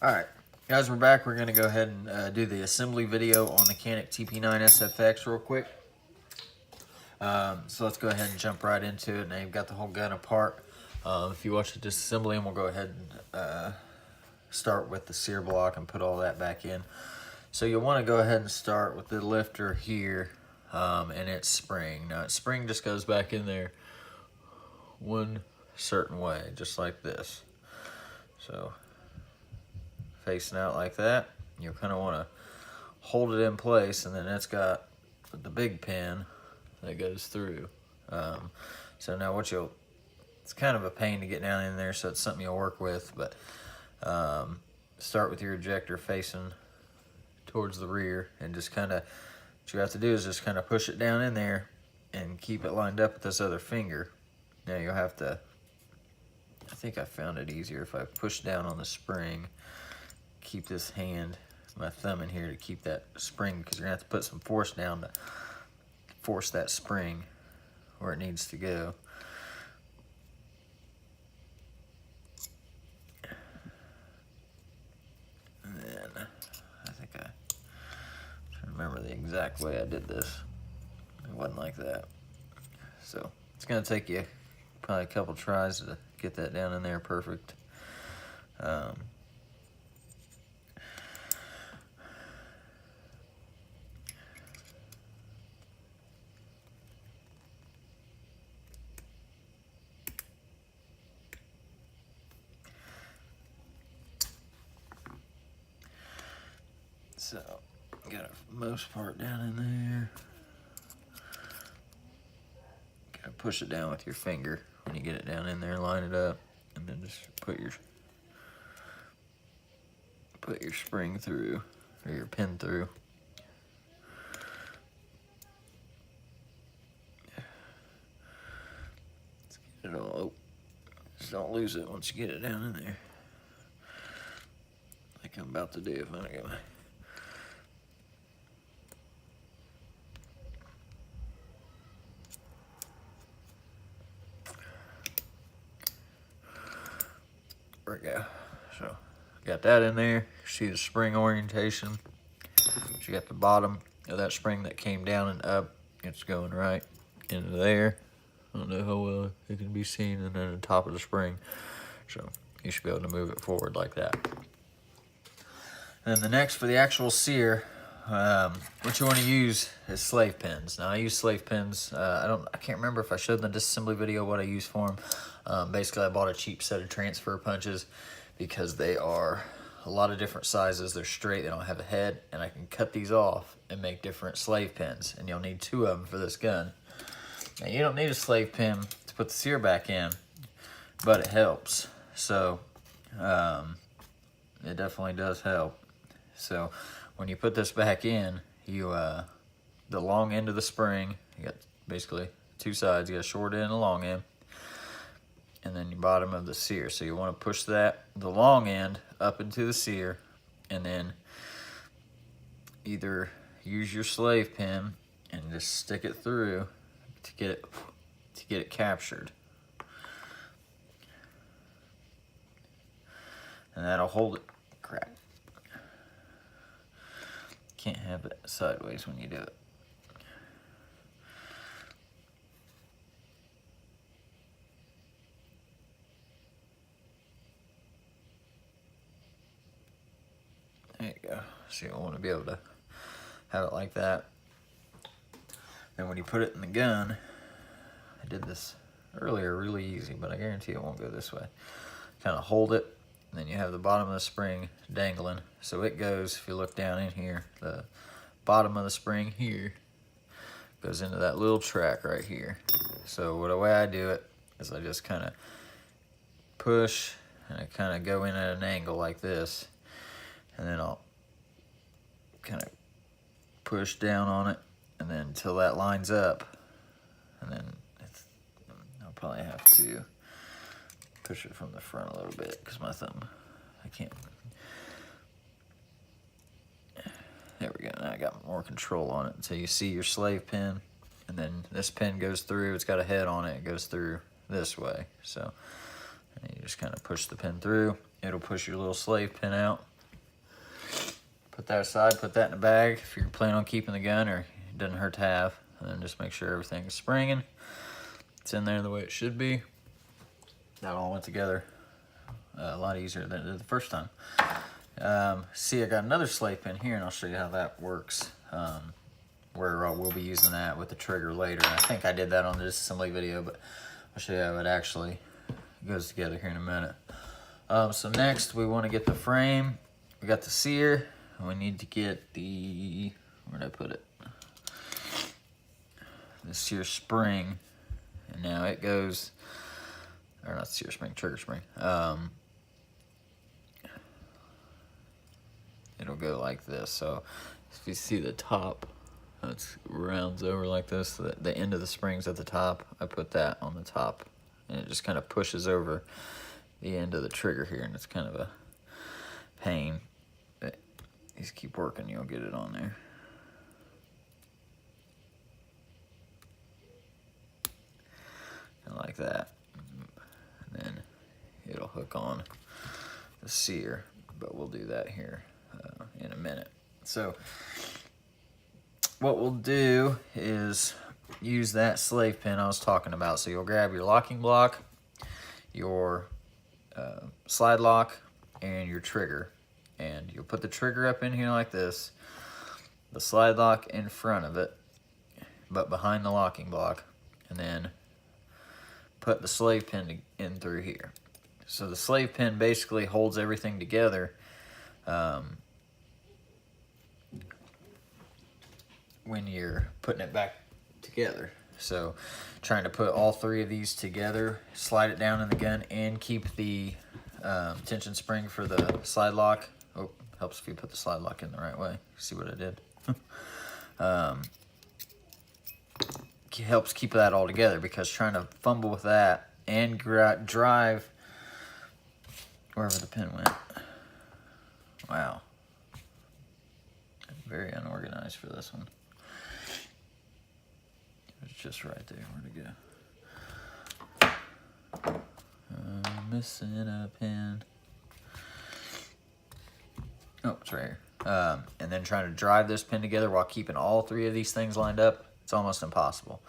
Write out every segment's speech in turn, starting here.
Alright, guys, we're back. We're going to go ahead and do the assembly video on the Canik TP9SFX real quick. So let's go ahead and jump right into it. Now you've got the whole gun apart. If you watch the disassembly, and we'll go ahead and start with the sear block and put all that back in. So you'll want to go ahead and start with the lifter here and its spring. Now its spring just goes back in there one certain way, just like this. So facing out like that, you kind of want to hold it in place, and then it's got the big pin that goes through. So now it's kind of a pain to get down in there, so it's something you'll work with, but start with your ejector facing towards the rear, and just kind of, what you have to do is just kind of push it down in there and keep it lined up with this other finger. Now you'll have to, I think I found it easier if I push down on the spring, keep this hand, my thumb in here to keep that spring, because you're gonna have to put some force down to force that spring where it needs to go. And then I think I'm trying to remember the exact way I did this. It wasn't like that. So it's gonna take you probably a couple tries to get that down in there perfect. So, got most part down in there. Gotta push it down with your finger when you get it down in there, line it up, and then just put your spring through, or your pin through. Let's get it all, just don't lose it once you get it down in there. Like I'm about to do if I get my there we go. So got that in there. See the spring orientation. You got the bottom of that spring that came down and up. It's going right into there. I don't know how well it can be seen, and then the top of the spring. So you should be able to move it forward like that. And then the next, for the actual sear, what you want to use is slave pins. Now I use slave pins. I can't remember if I showed in the disassembly video what I use for them. Basically, I bought a cheap set of transfer punches because they are a lot of different sizes. They're straight, they don't have a head, and I can cut these off and make different slave pins, and you'll need 2 of them for this gun. Now you don't need a slave pin to put the sear back in, but it helps. So it definitely does help. So when you put this back in, you the long end of the spring, you got basically 2 sides. You got a short end and a long end, and then your bottom of the sear. So you want to push the long end up into the sear, and then either use your slave pin and just stick it through to get it captured, and that'll hold it. Crap. Can't have it sideways when you do it. There you go. So you'll want to be able to have it like that. Then when you put it in the gun, I did this earlier really easy, but I guarantee it won't go this way. Kind of hold it, and then you have the bottom of the spring dangling. So it goes, if you look down in here, the bottom of the spring here goes into that little track right here. So the way I do it is I just kind of push, and I kind of go in at an angle like this, and then I'll kind of push down on it, and then until that lines up, and then I'll probably have to push it from the front a little bit because my thumb, I can't. There we go. Now I got more control on it. So you see your slave pin, and then this pin goes through. It's got a head on it. It goes through this way. So you just kind of push the pin through. It'll push your little slave pin out, that aside, put that in a bag if you're planning on keeping the gun, or it doesn't hurt to have. And then just make sure everything is springing. It's in there the way it should be. That all went together a lot easier than it did the first time. See, I got another slave pin here, and I'll show you how that works. Where we'll be using that with the trigger later. I think I did that on the disassembly video, but I'll show you how it actually goes together here in a minute. So next, we want to get the frame. We got the sear. We need to get the, where did I put it? The sear spring. And now it goes, or not sear spring, trigger spring. It'll go like this. So if you see the top, it rounds over like this. The end of the spring's at the top. I put that on the top, and it just kind of pushes over the end of the trigger here, and it's kind of a pain. But just keep working, you'll get it on there. Like that, and then it'll hook on the sear, but we'll do that here in a minute. So what we'll do is use that slave pin I was talking about. So you'll grab your locking block, your slide lock, and your trigger, and you'll put the trigger up in here like this, the slide lock in front of it but behind the locking block, and then put the slave pin in through here. So the slave pin basically holds everything together when you're putting it back together. So trying to put all three of these together, slide it down in the gun, and keep the tension spring for the slide lock. Oh, helps if you put the slide lock in the right way. See what I did? Helps keep that all together, because trying to fumble with that and drive wherever the pin went. Wow. Very unorganized for this one. It's just right there. Where'd it go? Missing a pin. Oh, it's right here. And then trying to drive this pin together while keeping all three of these things lined up, it's almost impossible.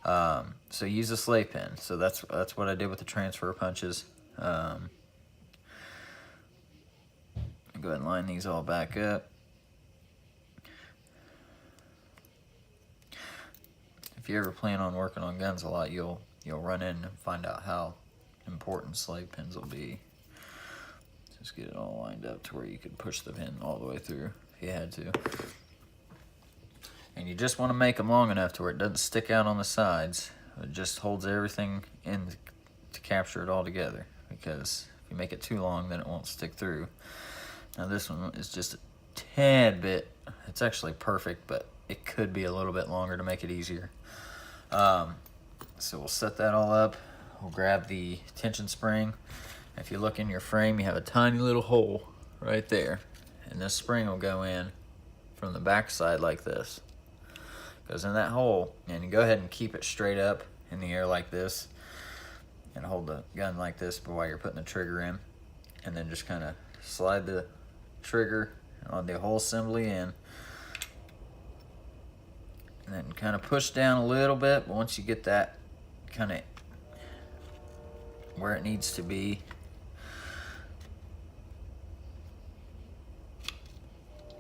So use a slave pin. So that's what I did with the transfer punches. Go ahead and line these all back up. If you ever plan on working on guns a lot, you'll run in and find out how important slave pins will be. Just get it all lined up to where you could push the pin all the way through if you had to. And you just want to make them long enough to where it doesn't stick out on the sides. It just holds everything in to capture it all together. Because if you make it too long, then it won't stick through. Now this one is just a tad bit, it's actually perfect, but it could be a little bit longer to make it easier. So we'll set that all up. We'll grab the tension spring. If you look in your frame, you have a tiny little hole right there. And this spring will go in from the back side like this. Goes in that hole, and you go ahead and keep it straight up in the air like this, and hold the gun like this while you're putting the trigger in, and then just kind of slide the trigger on the whole assembly in, and then kind of push down a little bit. But once you get that kind of where it needs to be,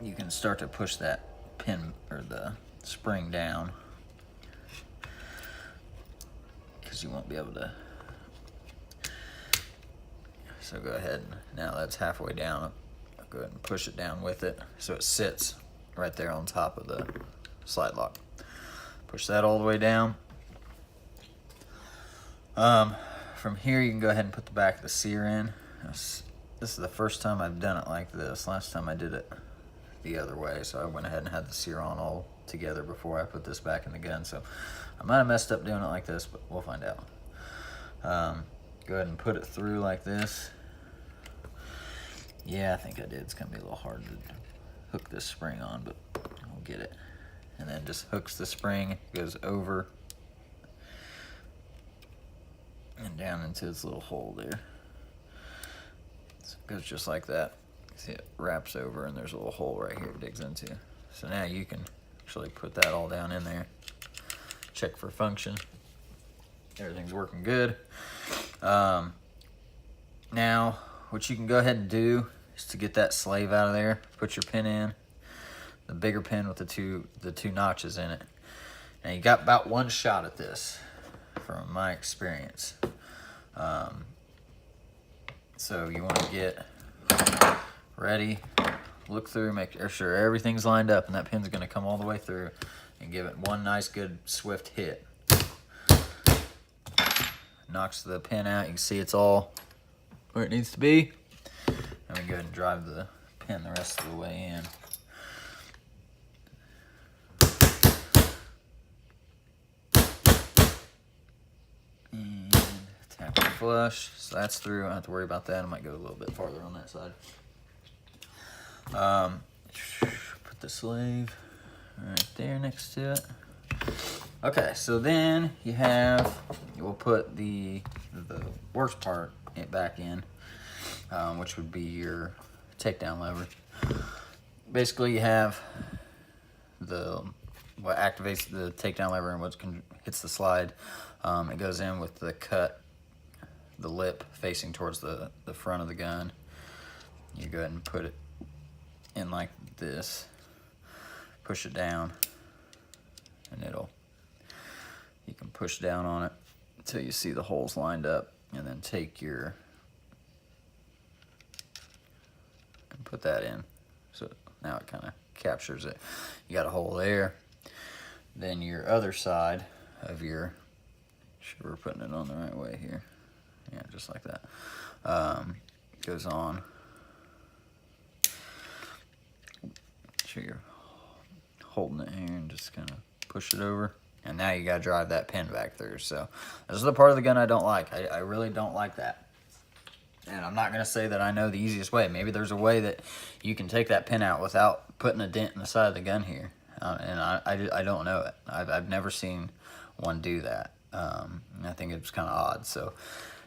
you can start to push that pin or the spring down, because you won't be able to. So go ahead, now that's halfway down, I'll go ahead and push it down with it so it sits right there on top of the slide lock. Push that all the way down. From here you can go ahead and put the back of the sear in. This is the first time I've done it like this. Last time I did it the other way, so I went ahead and had the sear on all together before I put this back in the gun. So I might have messed up doing it like this, but we'll find out. Go ahead and put it through like this. Yeah, I think I did. It's gonna be a little hard to hook this spring on, but we'll get it. And then just hooks the spring, goes over and down into its little hole there. So it goes just like that. See, it wraps over and there's a little hole right here it digs into. So now you can actually put that all down in there. Check for function. Everything's working good. Now, what you can go ahead and do is to get that slave out of there, put your pin in, the bigger pin with the two notches in it. Now you got about one shot at this, from my experience. So you want to get ready, look through, make sure everything's lined up, and that pin's going to come all the way through, and give it one nice good swift hit. Knocks the pin out. You can see it's all where it needs to be. And we go ahead and drive the pin the rest of the way in. And tap it flush. So that's through. I don't have to worry about that. I might go a little bit farther on that side. Put the slave right there next to it. Okay, so then we'll put the worst part back in, which would be your takedown lever. Basically, you have what activates the takedown lever and what hits the slide. It goes in with the lip facing towards the front of the gun. You go ahead and put it in like this, push it down, and you can push down on it until you see the holes lined up, and then and put that in. So now it kind of captures it. You got a hole there. Then your other side of sure we're putting it on the right way here. Yeah, just like that. Goes on. Sure you're holding it here and just kind of push it over. And now you gotta drive that pin back through. So this is the part of the gun I don't like. I really don't like that. And I'm not gonna say that I know the easiest way. Maybe there's a way that you can take that pin out without putting a dent in the side of the gun here. And I don't know it. I've never seen one do that. And I think it's kind of odd. So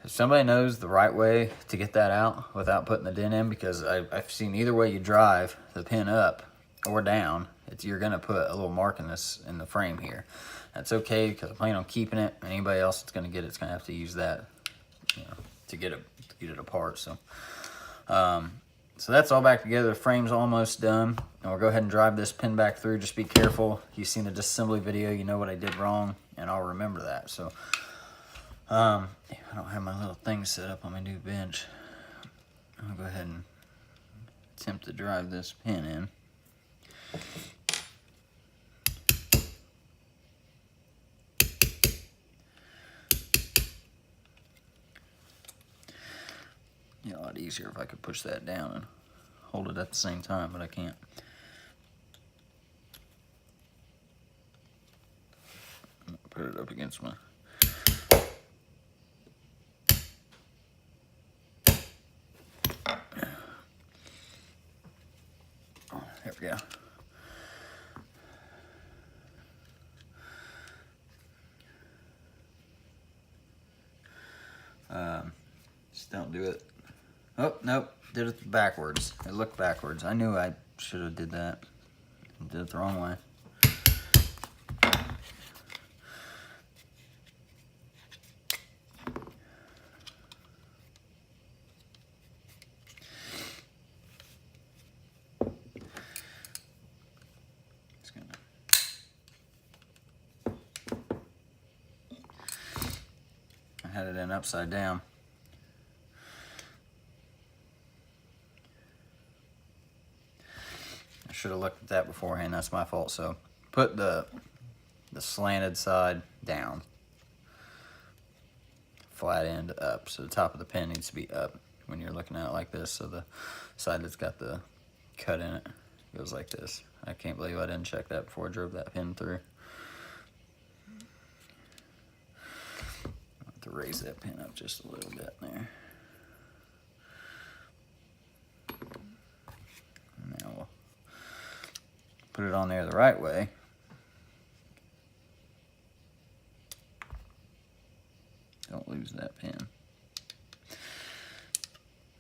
if somebody knows the right way to get that out without putting the dent in, because I've seen either way you drive the pin up or down, you're gonna put a little mark in the frame here. That's okay, because I plan on keeping it. Anybody else that's gonna get it's gonna have to use that, to get it apart. So, so that's all back together. The frame's almost done, and we'll go ahead and drive this pin back through. Just be careful. You've seen the disassembly video, you know what I did wrong, and I'll remember that. So, I don't have my little thing set up on my new bench. I'll go ahead and attempt to drive this pin in. Yeah, a lot easier if I could push that down and hold it at the same time, but I can't. Put it up against my... Oh, there we go. Just don't do it. Oh, nope, did it backwards. It looked backwards. I knew I should have did that. Did it the wrong way. I had it in upside down. Should have looked at that beforehand. That's my fault. So put the slanted side down, flat end up. So the top of the pin needs to be up when you're looking at it like this. So the side that's got the cut in it goes like this. I can't believe I didn't check that before I drove that pin through. I have to raise that pin up just a little bit there. Now we'll put it on there the right way. Don't lose that pin.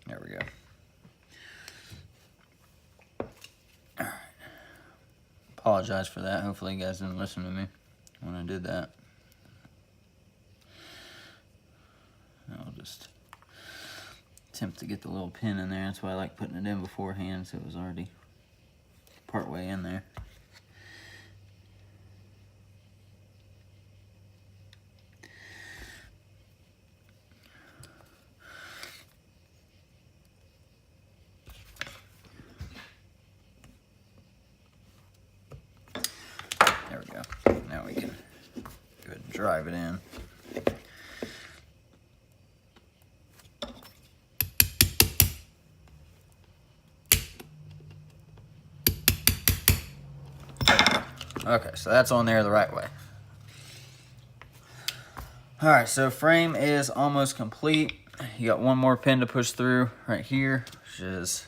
There we go. apologize for that. Hopefully you guys didn't listen to me when I did that. I'll just attempt to get the little pin in there. That's why I like putting it in beforehand, so it was already part way in there. There we go. Now we can go ahead and drive it in. Okay, so that's on there the right way. Alright, so frame is almost complete. You got one more pin to push through right here, which is...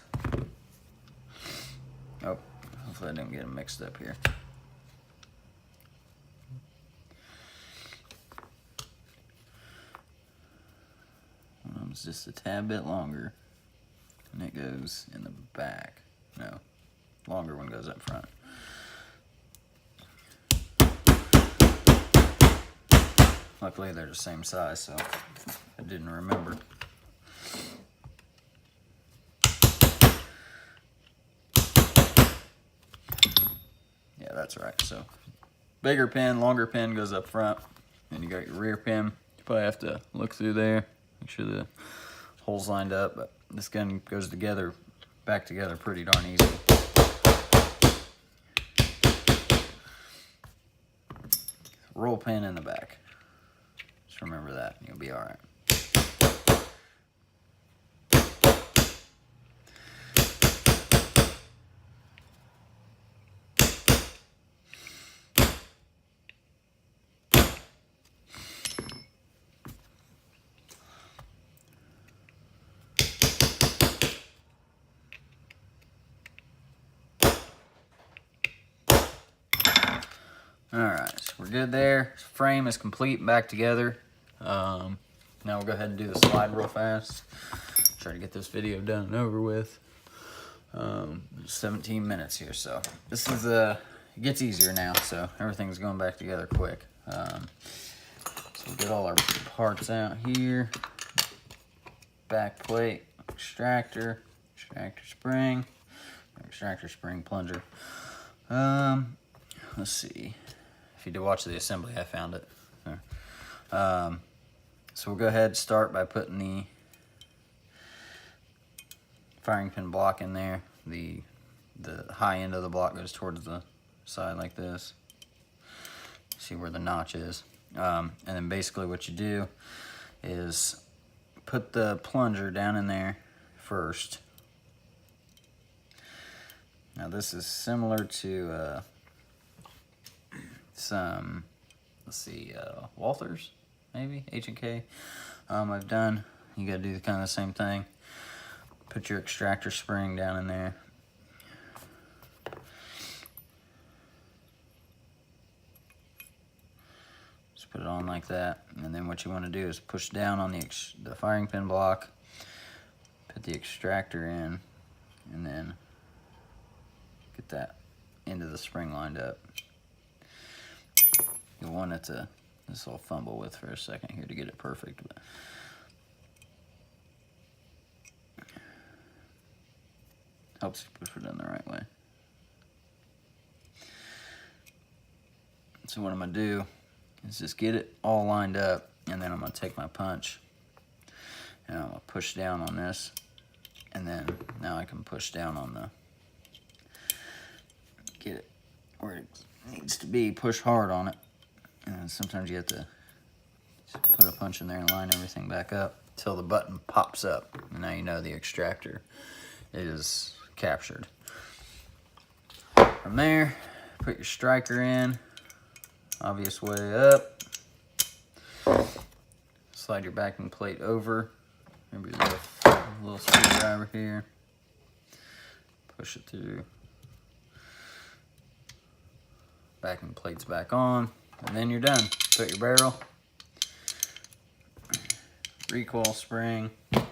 Oh, hopefully I didn't get them mixed up here. One of them's just a tad bit longer, and it goes in the back. No, longer one goes up front. Luckily, they're the same size, so I didn't remember. Yeah, that's right. So, bigger pin, longer pin goes up front, and you got your rear pin. You probably have to look through there, make sure the holes lined up, but this gun goes together, back together pretty darn easy. Roll pin in the back. Just remember that, and you'll be all right. Alright, so we're good there. Frame is complete and back together. Now we'll go ahead and do the slide real fast. Try to get this video done and over with. 17 minutes here, so this is it gets easier now, so everything's going back together quick. So we'll get all our parts out here. Back plate, extractor spring, plunger. Let's see. If you did watch the assembly, I found it. There. So we'll go ahead and start by putting the firing pin block in there. The high end of the block goes towards the side like this. See where the notch is. And then basically what you do is put the plunger down in there first. Now this is similar to some, let's see, Walthers, maybe, H&K. I've done. You gotta do kind of the same thing. Put your extractor spring down in there. Just put it on like that, and then what you want to do is push down on the firing pin block, put the extractor in, and then get that end of the spring lined up. You'll want it to, this I'll fumble with for a second here to get it perfect. But helps you put it in the right way. So what I'm going to do is just get it all lined up, and then I'm going to take my punch and I'm going to push down on this, and then now I can push down on the, get it where it needs to be, push hard on it. And sometimes you have to put a punch in there and line everything back up until the button pops up. And now you know the extractor is captured. From there, put your striker in, obvious way up. Slide your backing plate over. Maybe a little screwdriver here. Push it through. Backing plate's back on. And then you're done. Put your barrel, recoil spring, make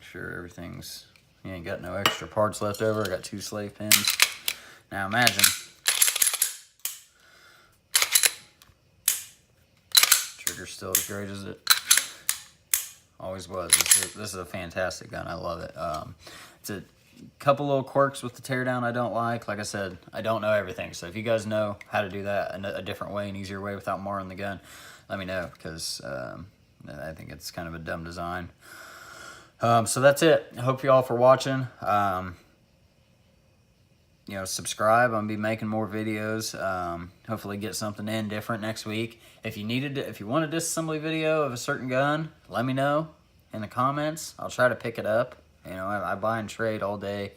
sure everything's, you ain't got no extra parts left over. I got 2 slave pins. Now imagine, trigger's still as great as it always was. This is a fantastic gun. I love it. It's a couple little quirks with the teardown I don't like. Like I said, I don't know everything. So if you guys know how to do that a different way, an easier way without marring the gun, let me know, because I think it's kind of a dumb design. So that's it. I hope you all for watching. You know, subscribe. I'm gonna be making more videos. Hopefully get something in different next week. If you want a disassembly video of a certain gun, let me know in the comments. I'll try to pick it up. You know, I buy and trade all day.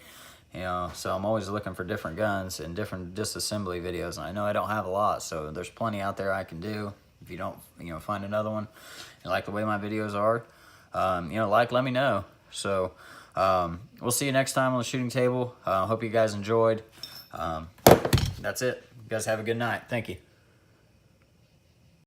You know, so I'm always looking for different guns and different disassembly videos. And I know I don't have a lot, so there's plenty out there I can do. If you don't, you know, find another one, you like the way my videos are, you know, let me know. So we'll see you next time on the shooting table. Hope you guys enjoyed. That's it. You guys have a good night. Thank you.